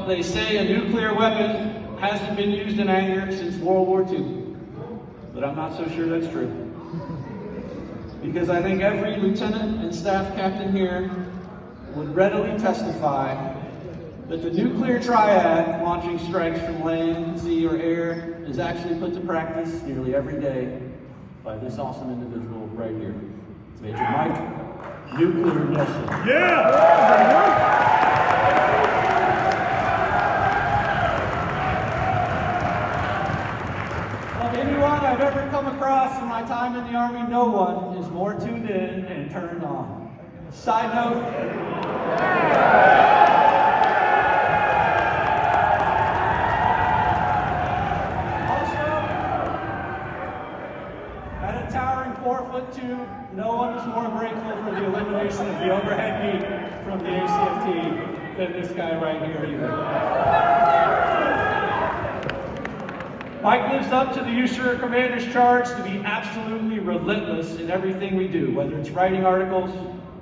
they say a nuclear weapon hasn't been used in anger since World War II. But I'm not so sure that's true. Because I think every lieutenant and staff captain here would readily testify that the nuclear triad, launching strikes from land, sea, or air, is actually put to practice nearly every day by this awesome individual right here, Major Mike Nuclear Nilsen. Yeah! Of anyone I've ever come across in my time in the Army, no one is more tuned in and turned on. Side note, at a towering 4'2", no one is more grateful for the elimination of the overhead beat from the ACFT than this guy right here either. Mike lives up to the USURA Commander's charge to be absolutely relentless in everything we do, whether it's writing articles,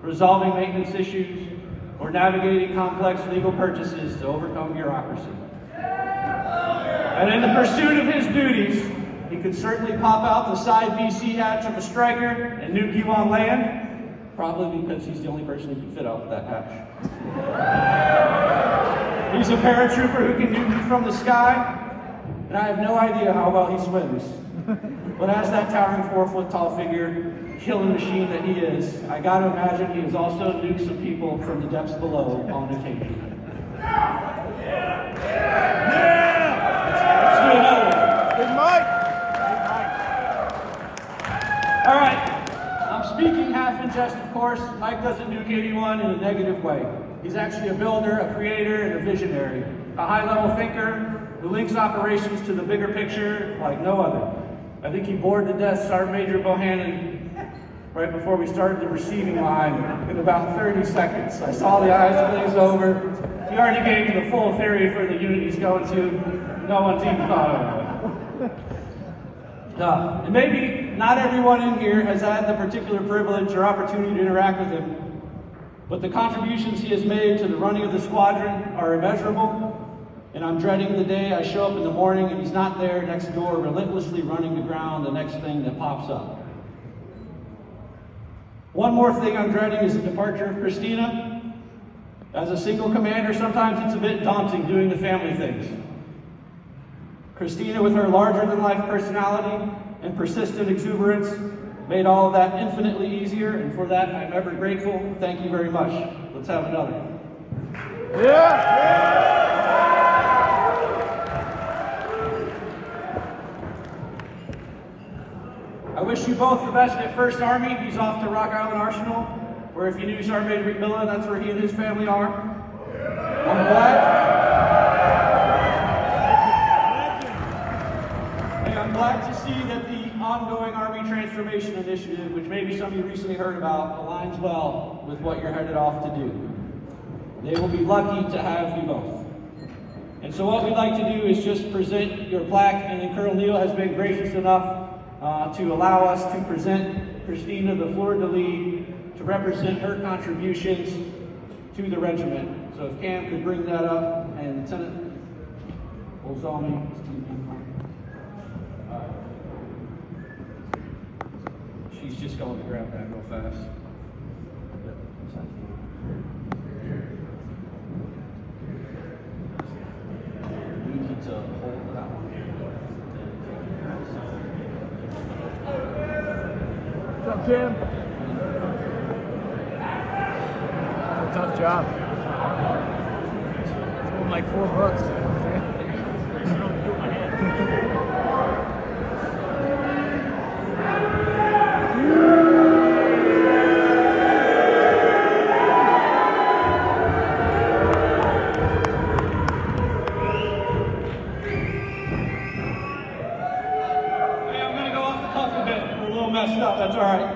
resolving maintenance issues, or navigating complex legal purchases to overcome bureaucracy. And in the pursuit of his duties, he could certainly pop out the side VC hatch of a striker and nuke you on land, probably because he's the only person who can fit out that hatch. He's a paratrooper who can nuke you from the sky, and I have no idea how well he swims. But as that towering 4-foot-tall figure, killing machine that he is, I gotta imagine he has also nuked some people from the depths below on occasion. Let's do another one. Big Mike! All right, I'm speaking half in jest, of course. Mike doesn't nuke anyone in a negative way. He's actually a builder, a creator, and a visionary. A high-level thinker who links operations to the bigger picture like no other. I think he bored to death Sergeant Major Bohannon right before we started the receiving line in about 30 seconds. I saw the eyes glaze over. He already gave me the full theory for the unit he's going to. No one's even thought of it. And maybe not everyone in here has had the particular privilege or opportunity to interact with him, but the contributions he has made to the running of the squadron are immeasurable, and I'm dreading the day I show up in the morning and he's not there next door, relentlessly running to ground the next thing that pops up. One more thing I'm dreading is the departure of Christina. As a single commander, sometimes it's a bit daunting doing the family things. Christina, with her larger-than-life personality and persistent exuberance, made all of that infinitely easier, and for that I'm ever grateful. Thank you very much. Let's have another. Yeah! I wish you both the best at 1st Army. He's off to Rock Island Arsenal, where if you knew Sergeant Major McMillan, that's where he and his family are. I'm glad to see that the ongoing Army Transformation Initiative, which maybe some of you recently heard about, aligns well with what you're headed off to do. They will be lucky to have you both. And so what we'd like to do is just present your plaque, and then Colonel Neal has been gracious enough to allow us to present Christina the fleur-de-lis to represent her contributions to the regiment. So if Cam could bring that up, and Lieutenant Olzami. She's just going to grab that real fast. We need to hold that one. What's up, Jim? Tough job. It's going like $4. That's all right.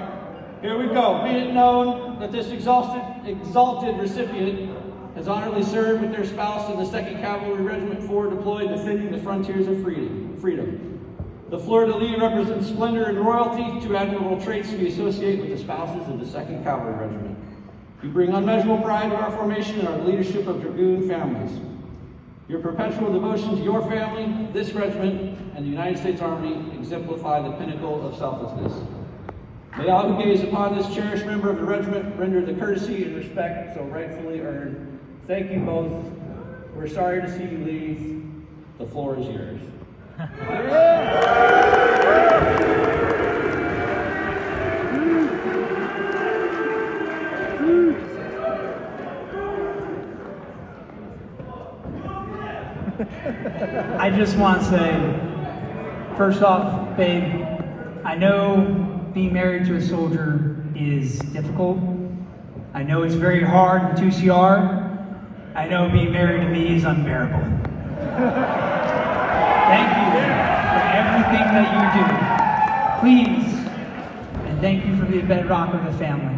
Here we go. Be it known that this exalted recipient has honorably served with their spouse in the 2nd Calvary Regiment 4 deployed defending the frontiers of freedom. The fleur-de-lis represents splendor and royalty, two admirable traits we associate with the spouses of the 2nd Calvary Regiment. We bring unmeasurable pride to our formation and our leadership of dragoon families. Your perpetual devotion to your family, this regiment, and the United States Army exemplify the pinnacle of selflessness. May all who gaze upon this cherished member of the regiment render the courtesy and respect so rightfully earned. Thank you both. We're sorry to see you leave. The floor is yours. I just want to say, first off, babe, I know being married to a soldier is difficult. I know it's very hard in 2CR. I know being married to me is unbearable. Thank you for everything that you do. Please, and thank you for the bedrock of the family.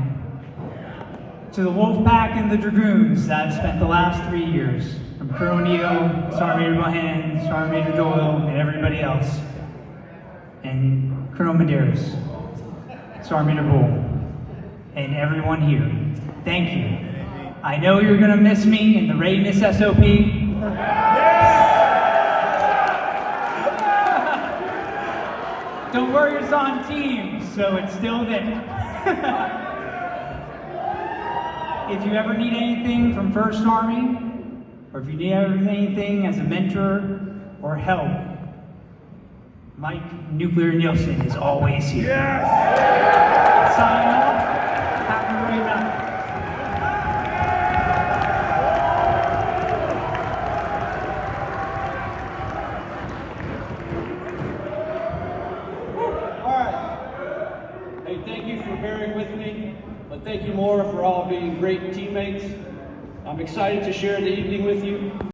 To the Wolfpack and the Dragoons that I've spent the last 3 years, from Colonel Neal, Sergeant Major Mohan, Sergeant Major Doyle, and everybody else, and Colonel Medaris, Sergeant Major Bull, and everyone here, thank you. I know you're going to miss me in the readiness SOP. Don't worry, it's on Teams, so it's still there. If you ever need anything from First Army, or if you need anything as a mentor or help, Mike Nuclear Nilsen is always here. Yes! Sign off. Have a great night. Hey, thank you for bearing with me, but thank you more for all being great teammates. I'm excited to share the evening with you.